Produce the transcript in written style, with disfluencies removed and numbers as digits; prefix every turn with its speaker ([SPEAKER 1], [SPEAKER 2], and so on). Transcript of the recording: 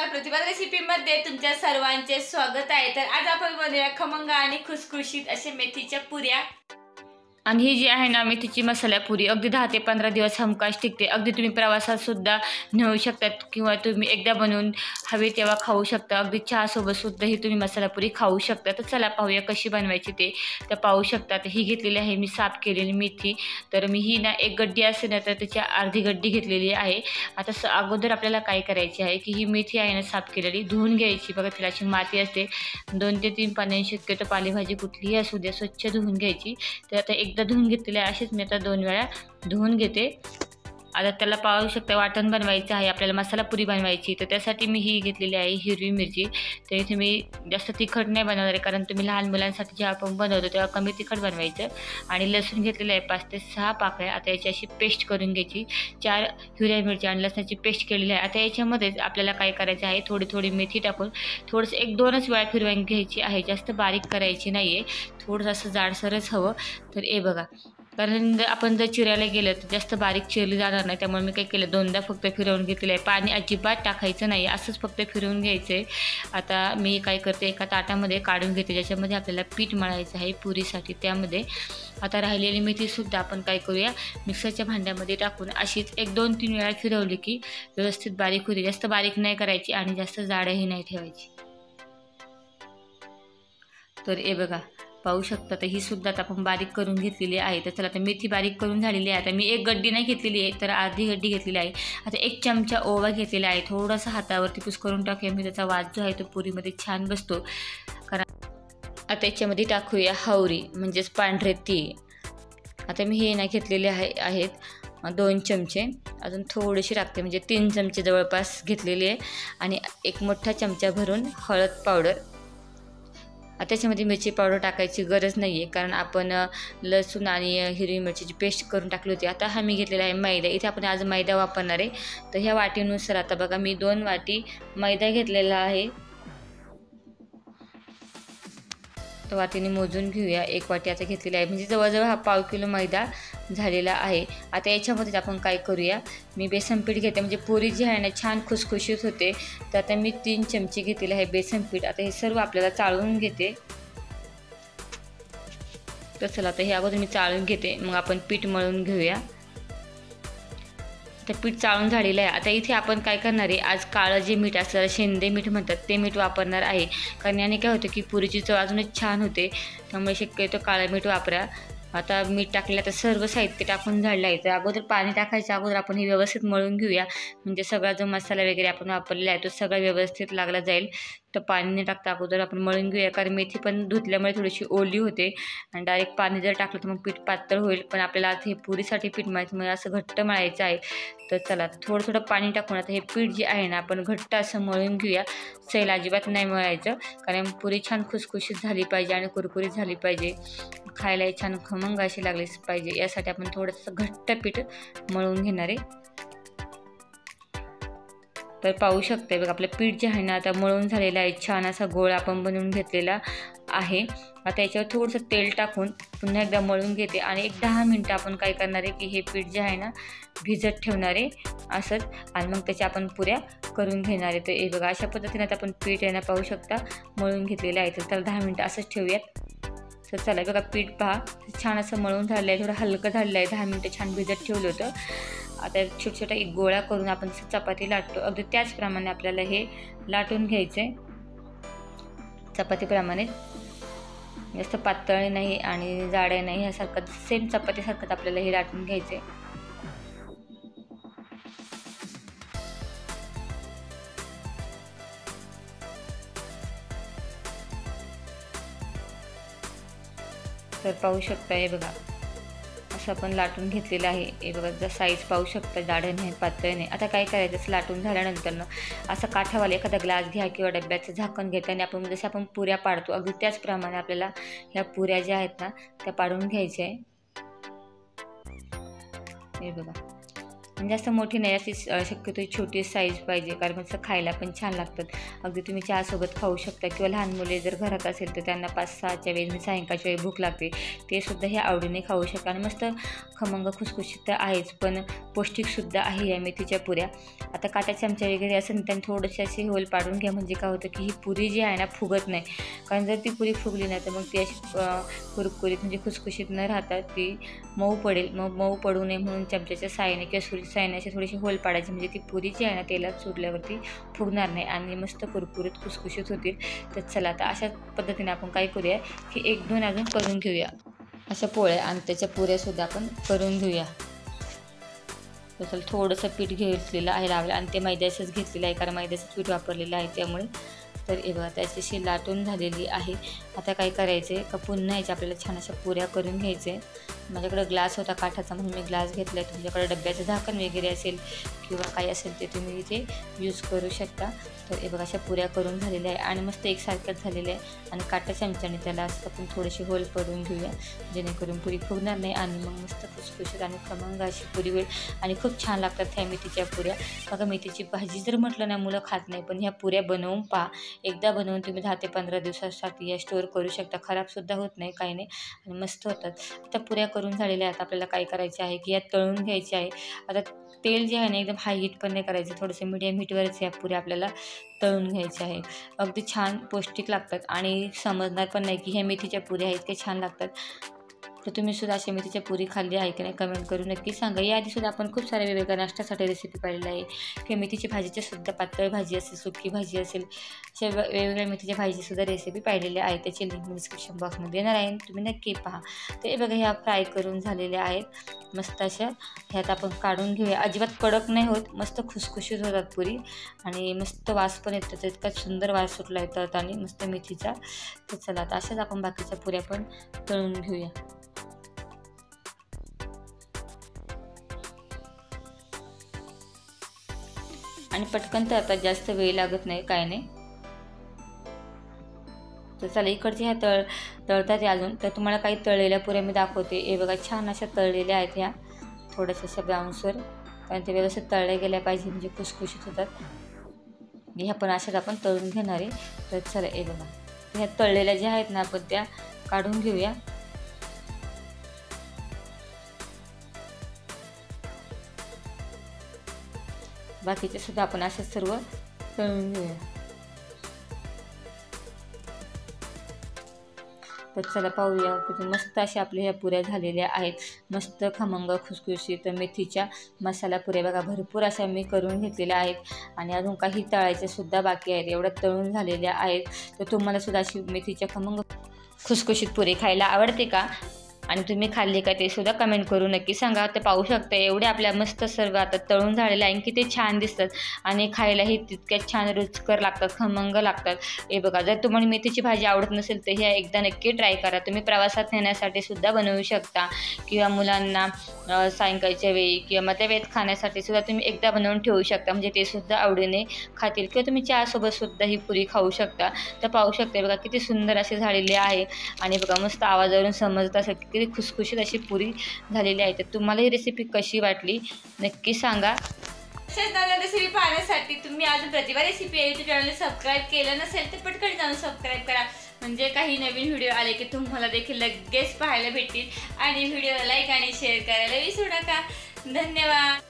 [SPEAKER 1] प्रतिभा रेसिपीमध्ये तुमच्या सर्वांचे स्वागत आहे। तर आज आपण बनवूया खमंग आणि खुसखुशीत असे मेथीच्या पुऱ्या। आणि ही जी आहे ना मेथीची मसाला पुरी अगदी 10 ते 15 दिवस हमखास टिकते। अगदी तुम्ही प्रवासात सुद्धा नेऊ शकतात किंवा तुम्ही एकदा बनवून हवे तेव्हा खाऊ शकता। अगदी चहा सोबत सुद्धा ही तुम्ही मसाला पुरी खाऊ शकता। तर चला पाहूया कशी बनवायची ते। तर पाहू शकता तर ही घेतलेली आहे मी साफ केलेली मेथी। तर मी ही ना एक गड्डी असते ना तर त्याची अर्धी गड्डी घेतलेली आहे। आता अगोदर आपल्याला काय करायचे आहे की ही मेथी आहे ना साफ केलेली धुवून घ्यायची। बघा तिला अशी माती असते 2 ते 3 पाण्याने शक्यतो पालेभाजी कुठलीही असू द्या स्वच्छ धुवून घ्यायची। तर आता एकदा धुवून घेतलेले आहे अशीच मी आता 2 वेळा धुवून घेते। आता त्याला पाहू शकता वाटण बनवायचं आहे आपल्याला मसाला पुरी बनवायची। तर त्यासाठी मी ही घेतलेली आहे हिरवी मिरची। तर इथे मी जास्त तिखट नाही बनवणार आहे कारण तुम्ही लहान मुलांसाठी जेव्हा आपण बनवतो तेव्हा कमी तिखट बनवायचं। आणि लसूण घेतलेलं आहे 5 ते 6 पाकळ्या। आता याची अशी पेस्ट करून घ्यायची। 4 हिरव्या मिरच्या आणि लसणाची पेस्ट केलेली आहे। आता याच्यामध्ये आपल्याला काय करायचं आहे थोडी थोडी मेथी टाकून थोडंसं 1-2च वेळा फिरवून घ्यायची आहे। जास्त बारीक करायची नाही आहे थोडंसं असं जाडसरच हवं। तर हे बघा कारण आपण जर चिरायला गेलं तर जास्त बारीक चिरली जाणार नाही त्यामुळे मी काय केलं 2दा फक्त फिरवून घेतलेलं आहे। पाणी अजिबात टाकायचं नाही असंच फक्त फिरवून घ्यायचं आहे। आता मी काय करते एका ताटामध्ये काढून घेते ज्याच्यामध्ये आपल्याला पीठ मळायचं आहे पुरीसाठी। त्यामध्ये आता राहिलेली मेथीसुद्धा आपण काय करूया मिक्सरच्या भांड्यामध्ये टाकून अशीच 1-2-3 वेळा फिरवली की व्यवस्थित बारीक होते। जास्त बारीक नाही करायची आणि जास्त जाडही नाही ठेवायची। तर हे बघा पाहू शकता तर ही सुद्धा आता आपण बारीक करून घेतलेली आहे। तर चला आता मेथी बारीक करून झालेली आहे। आता मी एक गड्डी नाही घेतलेली आहे तर अर्धी गड्डी घेतलेली आहे। आता 1 चमचा ओवा घेतलेला आहे थोडासा हातावरती पुस करून टाकूया मी त्याचा वास जो आहे तो पुरीमध्ये छान बसतो। कारण आता याच्यामध्ये टाकूया हवरी म्हणजेच पांढरे तीळ। आता मी हे ना घेतलेले आहेत 2 चमचे अजून थोडेसे टाकते म्हणजे 3 चमचे जवळपास घेतलेले आहे। आणि 1 मोठा चमचा भरून हळद पावडर। आता त्याच्यामध्ये मिरची पावडर टाकायची गरज नाही आहे कारण आपण लसूण आणि हिरवी मिरचीची पेस्ट करून टाकली होती। आता हा मी घेतलेला आहे मैदा। इथे आपण आज मैदा वापरणार आहे। तर ह्या वाटीनुसार आता बघा मी 2 वाटी मैदा घेतलेला आहे। तर वाटीने मोजून घेऊया 1 वाटी आता घेतलेली आहे म्हणजे जवळजवळ हा पाव किलो मैदा झालेला आहे। आता याच्यामध्ये आपण काय करूया मी बेसन पीठ घेते म्हणजे पुरी जी आहे ना छान खुसखुशीत होते। तर आता मी 3 चमचे घेतलेले आहे बेसन पीठ। आता हे सर्व आपल्याला चाळून घेते। तर चला आता हे अगोदर मी चाळून घेते मग आपण पीठ मळून घेऊया। तर पीठ चाळून झालेलं आहे। आता इथे आपण काय करणार आहे आज काळं जे मीठ असतं शेंदे मीठ म्हणतात ते मीठ वापरणार आहे कारण याने काय होतं की पुरीची चव अजूनच छान होते त्यामुळे शक्यतो काळं मीठ वापरा। आता मीठ टाकलं तर सर्व साहित्य टाकून झालं आहे। तर अगोदर पाणी टाकायच्या अगोदर आपण हे व्यवस्थित मळून घेऊया म्हणजे सगळा जो मसाला वगैरे आपण वापरलेला आहे तो सगळा व्यवस्थित लागला जाईल। तर पाणी न टाकता अगोदर आपण मळून घेऊया कारण मेथी पण धुतल्यामुळे थोडीशी ओली होते आणि डायरेक्ट पाणी जर टाकलं तर मग पीठ पातळ होईल। पण आपल्याला आता हे पुरीसाठी पीठ मळायचं म्हणजे असं घट्ट मळायचं आहे। तर चला थोडं थोडं पाणी टाकून आता हे पीठ जे आहे ना आपण घट्ट असं मळून घेऊया। सैल अजिबात नाही मळायचं कारण पुरी छान खुसखुशीत झाली पाहिजे आणि कुरकुरीत झाली पाहिजे खायला छान खमंग अशी लागलीच पाहिजे यासाठी आपण थोडंसं घट्ट पीठ मळून घेणार आहे। तर पाहू शकते बघा आपलं पीठ जे आहे ना आता मळून झालेलं आहे छान असा गोळा आपण बनवून घेतलेला आहे। आता याच्यावर थोडंसं तेल टाकून पुन्हा एकदा मळून घेते आणि 10 मिनटं आपण काय करणार आहे की हे पीठ जे आहे ना भिजत ठेवणार आहे असंच आणि मग त्याच्या आपण पुऱ्या करून घेणार आहे। तर हे बघा अशा पद्धतीने आता आपण पीठ आहे ना पाहू शकता मळून घेतलेलं आहे। तर त्याला 10 मिनटं असंच ठेवूयात। तर चला बघा पीठ पहा छान असं मळून झालेलं आहे थोडं हलकं झालेलं आहे 10 मिनटं छान भिजत ठेवलं होतं। आता छोटा एक गोळा करून आपण चपाती लाटतो अगदी त्याचप्रमाणे आपल्याला हे लाटून घ्यायचं आहे चपातीप्रमाणे जास्त पातळ नाही आणि जाड नाही ह्यासारखं सेम चपातीसारखंच आपल्याला हे लाटून घ्यायचं आहे। तर पाहू शकता हे बघा असं आपण लाटून घेतलेलं आहे। हे बघा जर साईज पाहू शकता जाड नाही पातळ नाही। आता काय करायचं असं लाटून झाल्यानंतर ना असं काठावाला एखादा ग्लास घ्या किंवा डब्याचं झाकण घेता आणि आपण जसं आपण पुऱ्या पाडतो अगदी त्याचप्रमाणे आपल्याला ह्या पुऱ्या ज्या आहेत ना त्या पाडून घ्यायच्या आहे। हे बघा जास्त मोठी नाही, अशी शक्यतो छोटी साईज पाहिजे, कारण मस्त खायला पण छान लागतात. अगदी तुम्ही चहासोबत खाऊ शकता किंवा लहान मुले जर घरात असेल तर त्यांना 5-6च्या वेळी सायंकाळच्या वेळी भूक लागते, ते सुद्धा हे आवडीने खाऊ शकता. आणि मस्त खमंग खुसखुशीत तर आहेच, पण पौष्टिकसुद्धा आहे या मेथीच्या पुऱ्या. आता काटा चमचा वगैरे असेल त्यांनी थोडेसे असे होल पाडून घ्या, म्हणजे काय होतं की ही पुरी जी आहे ना फुगत नाही. कारण जर ती पुरी फुगली नाही तर मग ती अशी कुरकुरीत म्हणजे खुसखुशीत न राहता ती मऊ पडेल. मग मऊ पडू नये म्हणून चमच्याच्या साहाय्याने किंवा सुरीच्या साहाय्याने असे थोडेसे होल पाडायचे, म्हणजे ती पुरी जी आहे ना तेलात सोडल्यावरती फुगणार नाही आणि मस्त कुरकुरीत खुसखुशीत होतील. तर चला आता अशा पद्धतीने आपण काय करूया की 1-2 अजून करून घेऊया अशा पोळ्या, आणि त्याच्या पुऱ्यासुद्धा आपण करून घेऊया. तर थोडंसं पीठ घेतलेलं आहे लावलं, आणि ते मैद्याचंच घेतलेलं आहे, कारण मैद्याचं पीठ वापरलेलं आहे त्यामुळे. तर हे बघा त्याच्याशी लाटून झालेली आहे. आता काय करायचं आहे का पुन्हा याच्या आपल्याला छान अशा पुऱ्या करून घ्यायचे. माझ्याकडे ग्लास होता काठाचा म्हणून मी ग्लास घेतला आहे. तुमच्याकडे डब्याचं झाकण वगैरे असेल किंवा काही असेल ते तुम्ही इथे यूज करू शकता. तर हे बघा अशा पुऱ्या करून झालेल्या आहे आणि मस्त एकसारख्याच झालेल्या आहे. आणि काटा चमच्याने त्याला असं आपण थोडेसे होल करून घेऊया, जेणेकरून पुरी फुगणार नाही आणि मग मस्त खुसखुशीत आणि खमंग अशी पुरी होईल. आणि खूप छान लागतात ह्या मेथीच्या पुऱ्या. बघा मेथीची भाजी जर म्हटलं ना मुलं खात नाही, पण ह्या पुऱ्या बनवून पहा. एकदा बनवून तुम्ही 10 ते 15 दिवसासाठी या स्टोअर करू शकता, खराबसुद्धा होत नाही, काही नाही, आणि मस्त होतात. आता पुऱ्या करून झालेल्या आहेत. आपल्याला काय करायचे आहे की या तळून घ्यायचे आहे. आता तेल जे आहे ना एकदम हाय हीट पण नाही करायचं, थोडंसं मीडियम हीटवरच या पुऱ्या आपल्याला तळून घ्यायच्या आहे. अगदी छान पौष्टिक लागतात आणि समजणार पण नाही की ह्या मेथीच्या पुऱ्या आहेत ते छान लागतात. तर तुम्ही सुद्धा अशा मेथीच्या पुरी खाल्ली आहे की नाही कमेंट करून नक्की सांगा. याआधीसुद्धा आपण खूप साऱ्या वेगवेगळ्या नाश्त्यासाठी रेसिपी पाहिलेल्या आहे, किंवा मेथीची भाजीची सुद्धा पातळ भाजी असेल, सुकी भाजी असेल, अशा वेगवेगळ्या मेथीच्या भाजीसुद्धा रेसिपी पाहिलेल्या आहेत. त्याची लिंक मी डिस्क्रिप्शन बॉक्समध्ये देणार आहे, तुम्ही नक्की पहा. तर हे बघा ह्या फ्राय करून झालेल्या आहेत मस्त अशा. ह्यात आपण काढून घेऊया. अजिबात कडक नाही होत, मस्त खुसखुशीत होतात पुरी आणि मस्त वास पण येतो, इतका सुंदर वास सुटला येतात आणि मस्त मेथीचा. तर चला आता अशाच आपण बाकीच्या पुऱ्या पण तळून घेऊया. आणि पटकन तर आता जास्त वेळ लागत नाही, काय नाही. तर चला इकडचे ह्या तळतात अजून, तर तुम्हाला काही तळलेल्या पुऱ्या मी दाखवते. हे बघा छान अशा तळलेल्या आहेत ह्या, थोड्याशा अशा ब्राऊन्सवर, कारण ते व्यवस्थित तळल्या गेल्या पाहिजे म्हणजे खुसखुशीत होतात. ह्या पण अशाच आपण तळून घेणार आहे. तर चला हे बघा ह्या तळलेल्या ज्या आहेत ना आपण त्या काढून घेऊया. बाकीचे सुद्धा आपण असंच सर्व तळून घेऊया. तर चला पाहूया किती मस्त अशा आपल्या ह्या पुऱ्या झालेल्या आहेत. मस्त खमंग खुसखुशीत मेथीच्या मसाला पुऱ्या बघा भरपूर अशा मी करून घेतलेल्या आहेत आणि अजून काही तळायचे सुद्धा बाकी आहेत. एवढ्या तळून झालेल्या आहेत. तर तुम्हाला सुद्धा अशी मेथीच्या खमंग खुसखुशीत पुरी खायला आवडते का, आणि तुम्ही खाल्ली का ते सुद्धा कमेंट करून नक्की सांगा. तर पाहू शकता एवढे आपल्या मस्त सर्व आता तळून झालेले आहे, किती छान दिसतात आणि खायलाही तितक्याच छान रुचकर लागतात, खमंग लागतात. हे बघा जर तुम्हाला मेथीची भाजी आवडत नसेल तर ह्या एकदा नक्की ट्राय करा. तुम्ही प्रवासात नेण्यासाठी सुद्धा बनवू शकता, किंवा मुलांना सायंकाळच्या वेळी किंवा मधल्या वेळेत खाण्यासाठी सुद्धा तुम्ही एकदा बनवून ठेवू शकता, म्हणजे ते सुद्धा आवडीने खातील. किंवा तुम्ही चहासोबत सुद्धा ही पुरी खाऊ शकता. तर पाहू शकता बघा किती सुंदर असे झालेले आहे. आणि बघा मस्त आवाजावरून समजत असेल किती खुसखुशीत अशी पुरी झालेली आहे. तर तुम्हाला ही रेसिपी कशी वाटली नक्की सांगा.
[SPEAKER 2] अशाच नवीन रेसिपी पाहण्यासाठी तुम्ही अजून प्रतिभा रेसिपी यूट्यूब चॅनल सबस्क्राईब केलं नसेल तर पटकन जाऊन सबस्क्राईब करा, म्हणजे काही नवीन व्हिडिओ आले की तुम्हाला देखील लगेच पाहायला भेटतील. आणि व्हिडिओला लाईक आणि शेअर करायला विसरू नका. धन्यवाद.